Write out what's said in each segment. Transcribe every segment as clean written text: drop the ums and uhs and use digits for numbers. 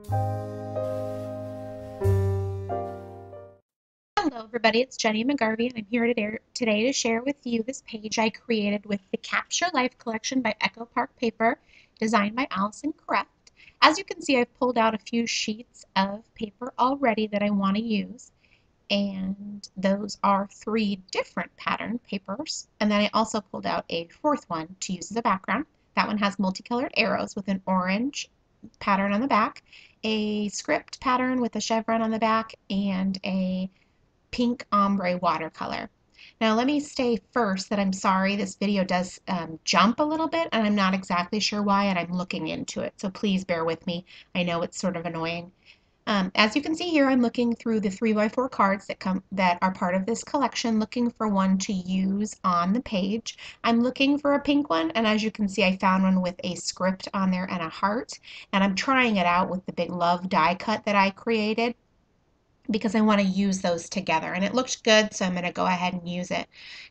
Hello everybody, it's Jennie McGarvey and I'm here today to share with you this page I created with the Capture Life collection by Echo Park Paper, designed by Allison Kreft. As you can see, I've pulled out a few sheets of paper already that I want to use, and those are 3 different pattern papers. And then I also pulled out a 4th one to use as a background. That one has multicolored arrows with an orange pattern on the back, a script pattern with a chevron on the back, and a pink ombre watercolor. Now let me say first that I'm sorry this video does jump a little bit and I'm not exactly sure why, and I'm looking into it, so please bear with me. I know it's sort of annoying. As you can see here, I'm looking through the 3x4 cards that are part of this collection, looking for one to use on the page. I'm looking for a pink one, and as you can see, I found one with a script on there and a heart, and I'm trying it out with the big love die cut that I created, because I want to use those together, and it looked good, so I'm going to go ahead and use it.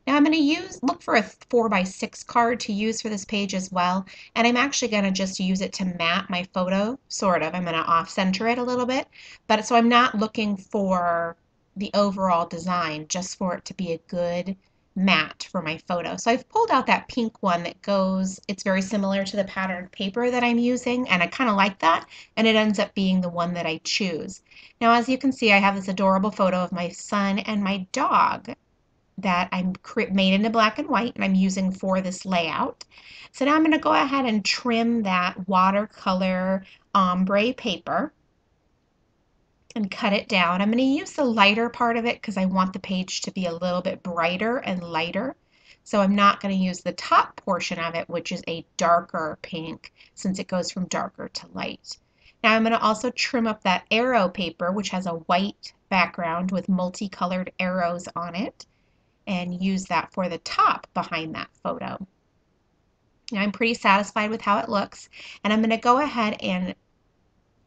Now I'm going to look for a 4x6 card to use for this page as well, and I'm actually going to just use it to mat my photo, sort of. I'm going to off-center it a little bit, but so I'm not looking for the overall design, just for it to be a good mat for my photo. So I've pulled out that pink one that goes, it's very similar to the patterned paper that I'm using, and I kind of like that, and it ends up being the one that I choose. Now, as you can see, I have this adorable photo of my son and my dog that I made into black and white, and I'm using for this layout. So now I'm going to go ahead and trim that watercolor ombre paper and cut it down. I'm going to use the lighter part of it because I want the page to be a little bit brighter and lighter. So I'm not going to use the top portion of it, which is a darker pink, since it goes from darker to light. Now I'm going to also trim up that arrow paper, which has a white background with multicolored arrows on it, and use that for the top behind that photo. Now I'm pretty satisfied with how it looks, and I'm going to go ahead and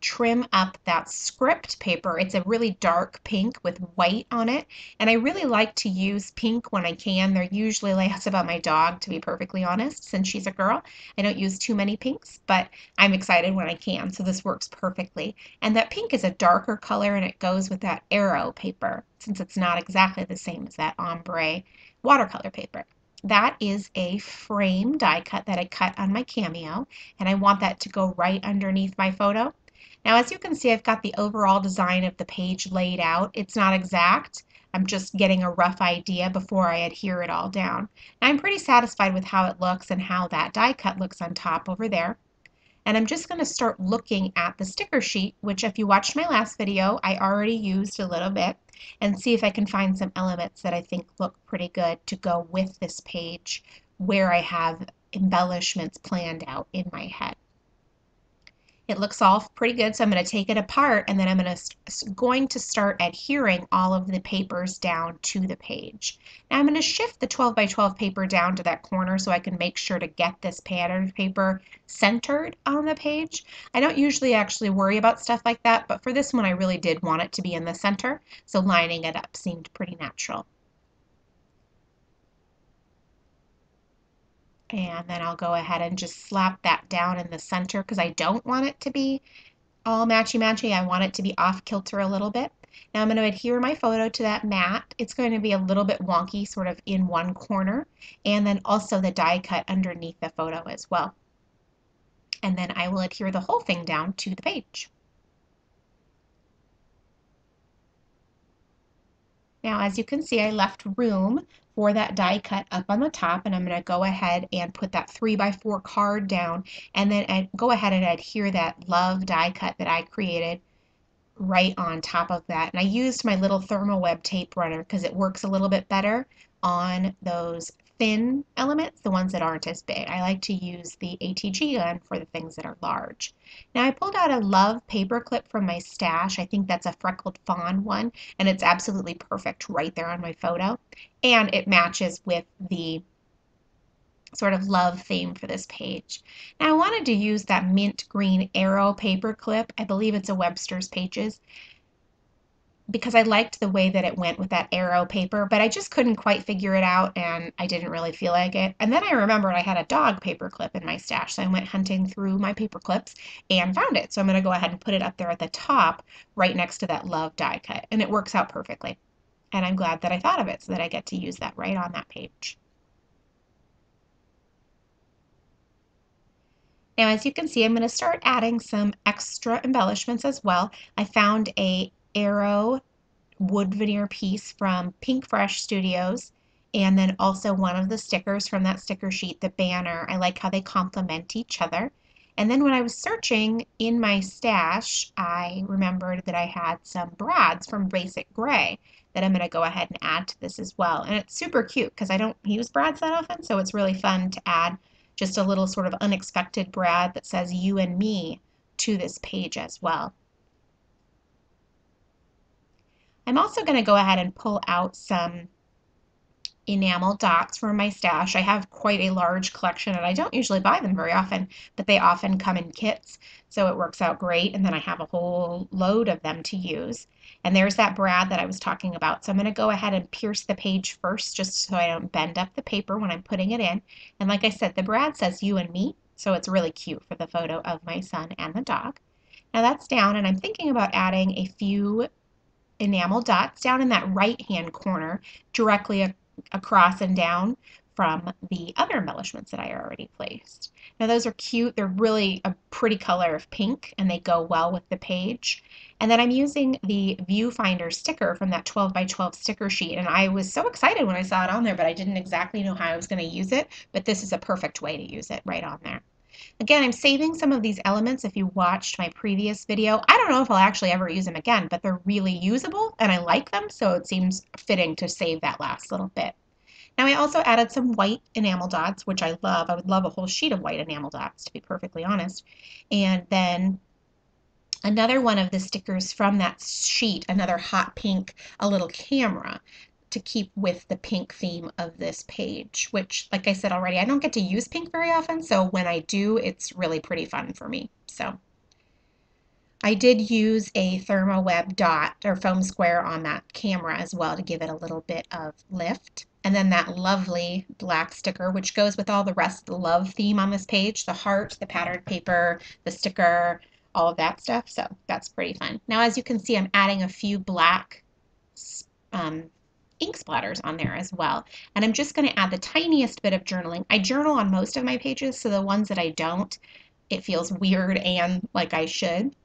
trim up that script paper. It's a really dark pink with white on it, and I really like to use pink when I can. They're usually less about my dog, to be perfectly honest, since she's a girl. I don't use too many pinks, but I'm excited when I can, so this works perfectly. And that pink is a darker color, and it goes with that arrow paper, since it's not exactly the same as that ombre watercolor paper. That is a frame die cut that I cut on my Cameo, and I want that to go right underneath my photo. Now, as you can see, I've got the overall design of the page laid out. It's not exact. I'm just getting a rough idea before I adhere it all down. Now, I'm pretty satisfied with how it looks and how that die cut looks on top over there. And I'm just going to start looking at the sticker sheet, which if you watched my last video, I already used a little bit, and see if I can find some elements that I think look pretty good to go with this page where I have embellishments planned out in my head. It looks all pretty good, so I'm going to take it apart, and then I'm going to start adhering all of the papers down to the page. Now I'm going to shift the 12x12 paper down to that corner so I can make sure to get this patterned paper centered on the page. I don't usually actually worry about stuff like that, but for this one I really did want it to be in the center, so lining it up seemed pretty natural. And then I'll go ahead and just slap that down in the center because I don't want it to be all matchy-matchy. I want it to be off kilter a little bit. Now I'm going to adhere my photo to that mat. It's going to be a little bit wonky, sort of in one corner, and then also the die cut underneath the photo as well. And then I will adhere the whole thing down to the page. Now, as you can see, I left room for that die cut up on the top, and I'm going to go ahead and put that 3x4 card down, and then go ahead and adhere that love die cut that I created right on top of that. And I used my little thermal web tape runner because it works a little bit better on those thin elements, the ones that aren't as big. I like to use the ATG gun for the things that are large. Now I pulled out a love paper clip from my stash. I think that's a freckled fawn one, and it's absolutely perfect right there on my photo. And it matches with the sort of love theme for this page. Now I wanted to use that mint green arrow paper clip. I believe it's a Webster's Pages. because I liked the way that it went with that arrow paper, but I just couldn't quite figure it out and I didn't really feel like it. And then I remembered I had a dog paper clip in my stash, so I went hunting through my paper clips and found it. So I'm going to go ahead and put it up there at the top right next to that love die cut, and it works out perfectly. And I'm glad that I thought of it so that I get to use that right on that page. Now, as you can see, I'm going to start adding some extra embellishments as well. I found a arrow wood veneer piece from Pink Fresh Studios, and then also one of the stickers from that sticker sheet, the banner. I like how they complement each other. And then when I was searching in my stash, I remembered that I had some brads from Basic Gray that I'm going to go ahead and add to this as well. And it's super cute because I don't use brads that often, so it's really fun to add just a little sort of unexpected brad that says you and me to this page as well. I'm also going to go ahead and pull out some enamel dots from my stash. I have quite a large collection and I don't usually buy them very often, but they often come in kits, so it works out great, and then I have a whole load of them to use. And there's that brad that I was talking about. So I'm going to go ahead and pierce the page first just so I don't bend up the paper when I'm putting it in. And like I said, the brad says you and me, so it's really cute for the photo of my son and the dog. Now that's down, and I'm thinking about adding a few enamel dots down in that right hand corner directly across and down from the other embellishments that I already placed. Now those are cute. They're really a pretty color of pink and they go well with the page. And then I'm using the viewfinder sticker from that 12 by 12 sticker sheet, and I was so excited when I saw it on there, but I didn't exactly know how I was going to use it, but this is a perfect way to use it right on there. Again, I'm saving some of these elements if you watched my previous video. I don't know if I'll actually ever use them again, but they're really usable and I like them, so it seems fitting to save that last little bit. Now I also added some white enamel dots, which I love. I would love a whole sheet of white enamel dots, to be perfectly honest. And then another one of the stickers from that sheet, another hot pink, a little camera to keep with the pink theme of this page, which, like I said already, I don't get to use pink very often, so when I do, it's really pretty fun for me. So I did use a thermoweb dot or foam square on that camera as well to give it a little bit of lift. And then that lovely black sticker, which goes with all the rest of the love theme on this page, the heart, the patterned paper, the sticker, all of that stuff. So that's pretty fun. Now, as you can see, I'm adding a few black ink splatters on there as well. And I'm just going to add the tiniest bit of journaling. I journal on most of my pages, so the ones that I don't, it feels weird and like I should.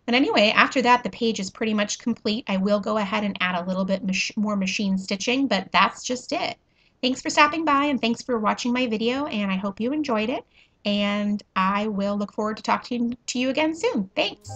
But anyway, after that, the page is pretty much complete. I will go ahead and add a little bit more machine stitching, but that's just it. Thanks for stopping by and thanks for watching my video, and I hope you enjoyed it. And I will look forward to talking to you again soon. Thanks.